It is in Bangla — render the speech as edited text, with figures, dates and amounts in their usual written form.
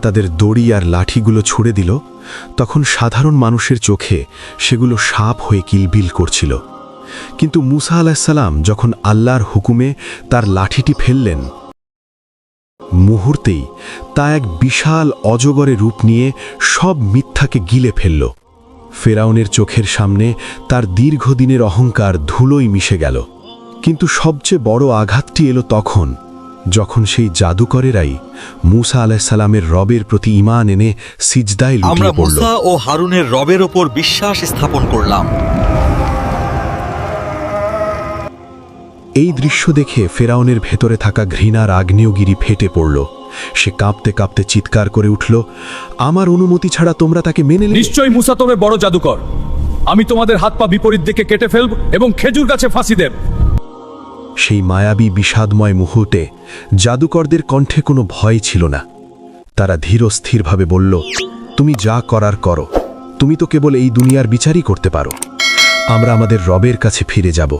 তাদের দড়ি আর লাঠিগুলো ছুড়ে দিল, তখন সাধারণ মানুষের চোখে সেগুলো সাপ হয়ে কিলবিল করছিল। কিন্তু মুসা আলাইসাল্লাম যখন আল্লাহর হুকুমে তার লাঠিটি ফেললেন, মুহূর্তেই তা এক বিশাল অজগরে রূপ নিয়ে সব মিথ্যাকে গিলে ফেলল। ফেরাউনের চোখের সামনে তার দীর্ঘদিনের অহংকার ধুলোয় মিশে গেল। কিন্তু সবচেয়ে বড় আঘাতটি এলো তখন, যখন সেই জাদুকরেরাই মুসা আলাইসাল্লামের রবের প্রতি ঈমান এনে সিজদায় আমরা লুটিয়ে পড়ল। মুসা ও হারুনের রবের ওপর বিশ্বাস স্থাপন করলাম। এই দৃশ্য দেখে ফেরাউনের ভেতরে থাকা ঘৃণার আগ্নেয়গিরি ফেটে পড়ল। সে কাঁপতে কাঁপতে চিৎকার করে উঠল, আমার অনুমতি ছাড়া তোমরা তাকে মেনে নিলে? নিশ্চয়ই মুসা তবে বড় জাদুকর। আমি তোমাদের হাত পা বিপরীত দিকে কেটে ফেলব এবং খেজুর গাছে ফাঁসি দেব। সেই মায়াবী বিষাদময় মুহূর্তে জাদুকরদের কণ্ঠে কোনো ভয় ছিল না। তারা ধীরস্থিরভাবে বলল, তুমি যা করার করো, তুমি তো কেবল এই দুনিয়ার বিচারই করতে পারো। আমরা আমাদের রবের কাছে ফিরে যাব।